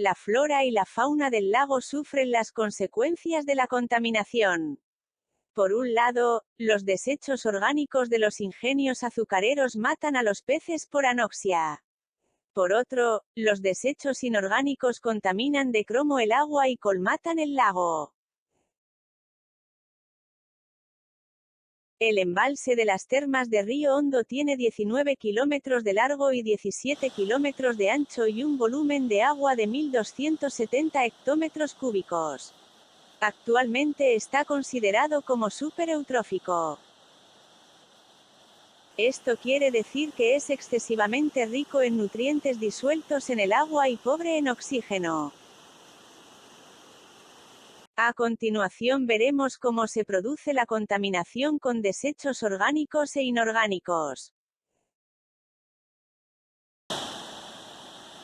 La flora y la fauna del lago sufren las consecuencias de la contaminación. Por un lado, los desechos orgánicos de los ingenios azucareros matan a los peces por anoxia. Por otro, los desechos inorgánicos contaminan de cromo el agua y colmatan el lago. El embalse de las termas de Río Hondo tiene 19 kilómetros de largo y 17 kilómetros de ancho y un volumen de agua de 1.270 hectómetros cúbicos. Actualmente está considerado como supereutrófico. Esto quiere decir que es excesivamente rico en nutrientes disueltos en el agua y pobre en oxígeno. A continuación veremos cómo se produce la contaminación con desechos orgánicos e inorgánicos.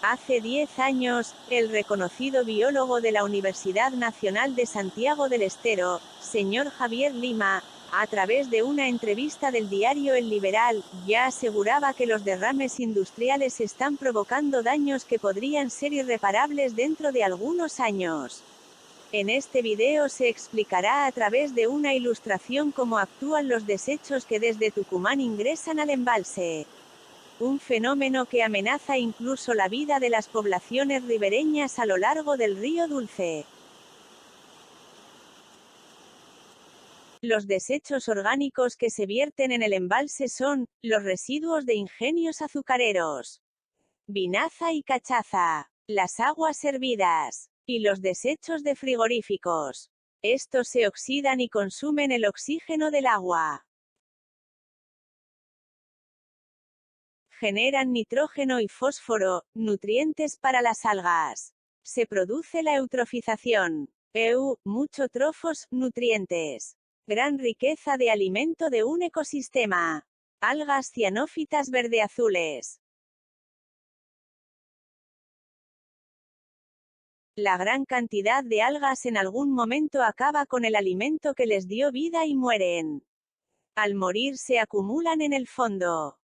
Hace 10 años, el reconocido biólogo de la Universidad Nacional de Santiago del Estero, señor Javier Lima, a través de una entrevista del diario El Liberal, ya aseguraba que los derrames industriales están provocando daños que podrían ser irreparables dentro de algunos años. En este video se explicará a través de una ilustración cómo actúan los desechos que desde Tucumán ingresan al embalse. Un fenómeno que amenaza incluso la vida de las poblaciones ribereñas a lo largo del río Dulce. Los desechos orgánicos que se vierten en el embalse son los residuos de ingenios azucareros, vinaza y cachaza, las aguas hervidas, y los desechos de frigoríficos. Estos se oxidan y consumen el oxígeno del agua. Generan nitrógeno y fósforo, nutrientes para las algas. Se produce la eutrofización. Mucho trofos, nutrientes. Gran riqueza de alimento de un ecosistema. Algas cianófitas verde-azules. La gran cantidad de algas en algún momento acaba con el alimento que les dio vida y mueren. Al morir se acumulan en el fondo.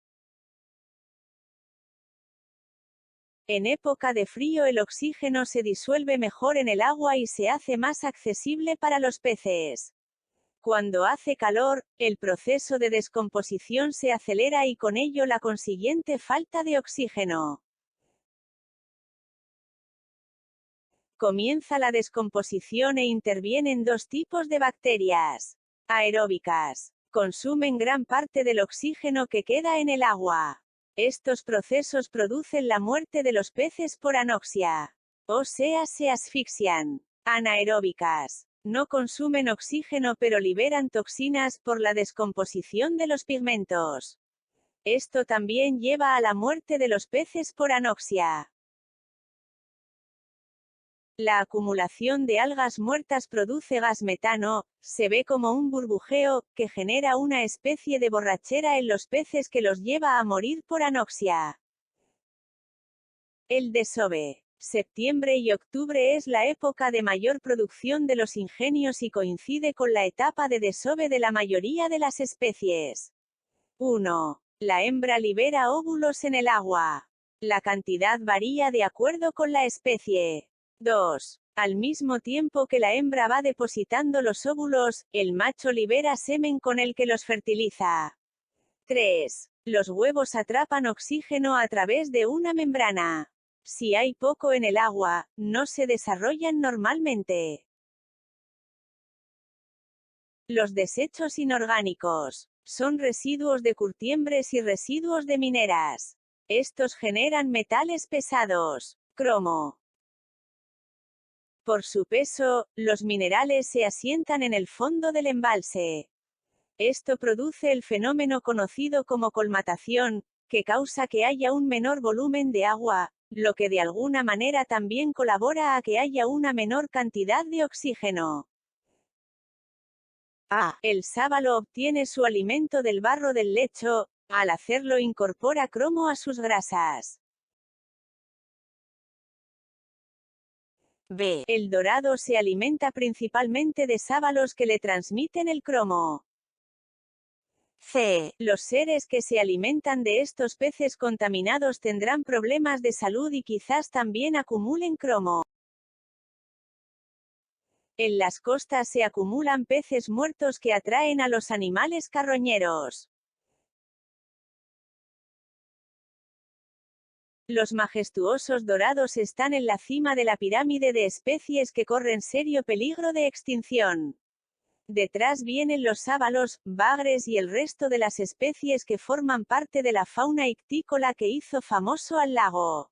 En época de frío el oxígeno se disuelve mejor en el agua y se hace más accesible para los peces. Cuando hace calor, el proceso de descomposición se acelera y con ello la consiguiente falta de oxígeno. Comienza la descomposición e intervienen dos tipos de bacterias. Aeróbicas. Consumen gran parte del oxígeno que queda en el agua. Estos procesos producen la muerte de los peces por anoxia. O sea, se asfixian. Anaeróbicas. No consumen oxígeno pero liberan toxinas por la descomposición de los pigmentos. Esto también lleva a la muerte de los peces por anoxia. La acumulación de algas muertas produce gas metano, se ve como un burbujeo, que genera una especie de borrachera en los peces que los lleva a morir por anoxia. El desove. Septiembre y octubre es la época de mayor producción de los ingenios y coincide con la etapa de desove de la mayoría de las especies. 1. La hembra libera óvulos en el agua. La cantidad varía de acuerdo con la especie. 2. Al mismo tiempo que la hembra va depositando los óvulos, el macho libera semen con el que los fertiliza. 3. Los huevos atrapan oxígeno a través de una membrana. Si hay poco en el agua, no se desarrollan normalmente. Los desechos inorgánicos son residuos de curtiembres y residuos de mineras. Estos generan metales pesados, cromo. Por su peso, los minerales se asientan en el fondo del embalse. Esto produce el fenómeno conocido como colmatación, que causa que haya un menor volumen de agua, lo que de alguna manera también colabora a que haya una menor cantidad de oxígeno. El sábalo obtiene su alimento del barro del lecho, al hacerlo incorpora cromo a sus grasas. B. El dorado se alimenta principalmente de sábalos que le transmiten el cromo. C. Los seres que se alimentan de estos peces contaminados tendrán problemas de salud y quizás también acumulen cromo. En las costas se acumulan peces muertos que atraen a los animales carroñeros. Los majestuosos dorados están en la cima de la pirámide de especies que corren serio peligro de extinción. Detrás vienen los sábalos, bagres y el resto de las especies que forman parte de la fauna ictícola que hizo famoso al lago.